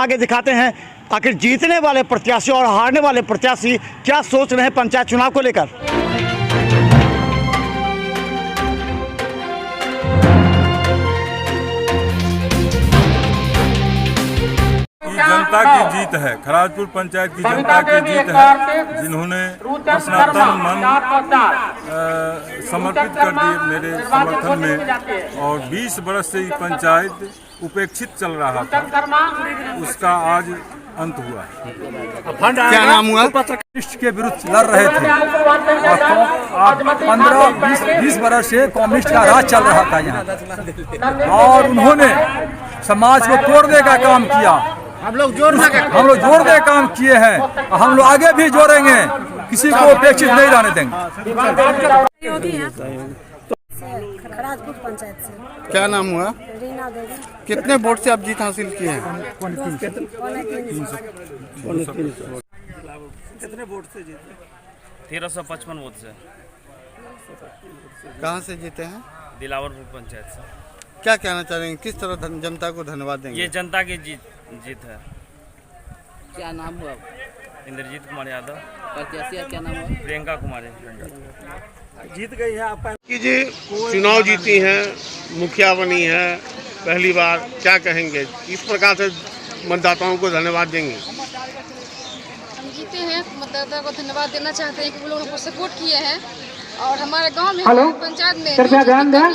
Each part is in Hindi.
आगे दिखाते हैं आखिर जीतने वाले प्रत्याशी और हारने वाले प्रत्याशी क्या सोच रहे हैं पंचायत चुनाव को लेकर। जनता की जीत है, खराजपुर पंचायत की जनता की जीत है, जिन्होंने अपना तन मन समर्पित कर दिए मेरे समर्थन में। और 20 बरस से ये पंचायत उपेक्षित चल रहा था, उसका आज अंत हुआ। क्या नाम हुआ? कम्युनिस्ट के विरुद्ध लड़ रहे थे और 15-20 बरस से कम्युनिस्ट का राज चल रहा था यहाँ, और उन्होंने समाज को तोड़ने का काम किया। हम लोग जोड़ने का काम किए हैं, हम लोग आगे भी जोड़ेंगे, किसी को उपेक्षित नहीं रहने देंगे। खराजपुर पंचायत से। क्या नाम हुआ? रीना देवी। कितने वोट से आप जीत हासिल किए हैं? कितने वोट से जीते? 1355 वोट से। कहाँ से जीते हैं? दिलावरपुर पंचायत से। क्या कहना चाहेंगे, किस तरह जनता को धन्यवाद देंगे? ये जनता की जीत है। क्या नाम हुआ? इंद्रजीत कुमार यादव। प्रत्याशी क्या नाम हुआ? प्रियंका कुमारी। जीत गई है आपका कि जी चुनाव जीती हैं, मुखिया बनी है पहली बार, क्या कहेंगे? इस प्रकार से मतदाताओं को धन्यवाद देंगे? हम जीते हैं, मतदाता को धन्यवाद देना चाहते हैं कि वो लोग हमको सपोर्ट किए हैं और हमारे गांव में पंचायत में कृपया ध्यान दें,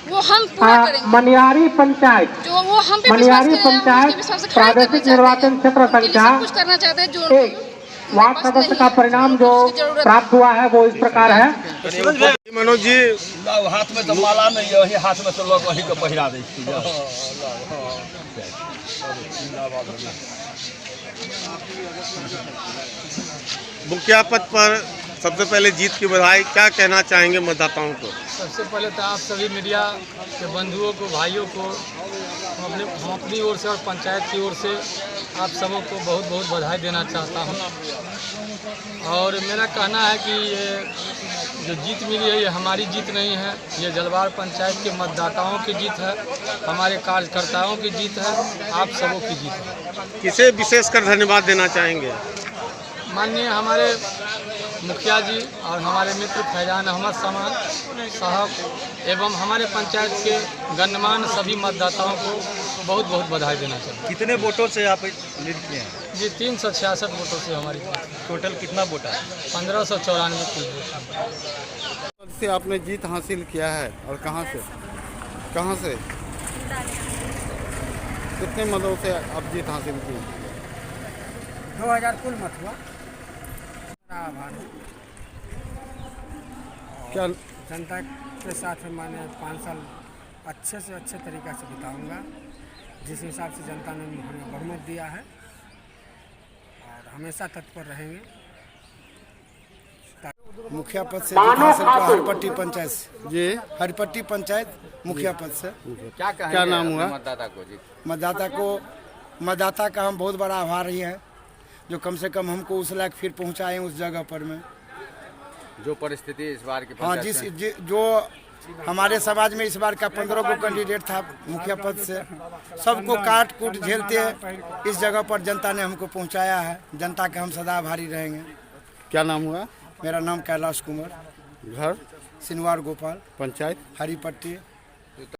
वो हम पूरा करेंगे। मनियारी पंचायत जो वो हम पे मनियारी पंचायत प्रादेशिक निर्वाचन क्षेत्र संख्या कुछ करना चाहते हैं जो वार्ड सदस्य का परिणाम जो प्राप्त हुआ है वो इस प्रकार है। मनोज जी, हाथ में तो माला नहीं है, वही हाथ में तो लोग वही को पहिरा दे। मुखिया पद पर सबसे पहले जीत की बधाई, क्या कहना चाहेंगे मतदाताओं को? सबसे पहले तो आप सभी मीडिया के बंधुओं को, भाइयों को हम अपनी ओर से और पंचायत की ओर से आप सबों को बहुत बहुत बधाई देना चाहता हूं। और मेरा कहना है कि ये जो जीत मिली है ये हमारी जीत नहीं है, ये जलवार पंचायत के मतदाताओं की जीत है, हमारे कार्यकर्ताओं की जीत है, आप सबों की जीत है। किसे विशेषकर धन्यवाद देना चाहेंगे? माननीय हमारे मुखिया जी और हमारे मित्र फैजान अहमद साहब एवं हमारे पंचायत के गणमान्य सभी मतदाताओं को बहुत बहुत बधाई देना चाहिए। कितने वोटों से आप लीड किए हैं? जी 366 वोटों से हमारी टोटल कितना वोट है? 1594 कुल वोट से आपने जीत हासिल किया है और कहाँ से? कितने मतों से आप जीत हासिल की? 2000 कुल मत हुआ। क्या जनता के साथ मैंने 5 साल अच्छे से अच्छे तरीक़ा से बिताऊंगा, जिस हिसाब से जनता ने हमें बहुमत दिया है, और हमेशा तत्पर रहेंगे। मुखिया पद से जीत हासिल किया हरिपट्टी पंचायत से। जी, हरिपट्टी पंचायत मुखिया पद से। क्या नाम हुआ? मतदाता का हम बहुत बड़ा आभारी है, जो कम से कम हमको उस लायक फिर पहुंचाए उस जगह पर में जो परिस्थिति इस बार की। हाँ, जो हमारे समाज में इस बार का 15 को कैंडिडेट था मुखिया पद से, सबको काट कूट झेलते इस जगह पर जनता ने हमको पहुंचाया है। जनता के हम सदा आभारी रहेंगे। क्या नाम हुआ? मेरा नाम कैलाश कुमार, घर सिनवार गोपाल, पंचायत हरिपट्टी।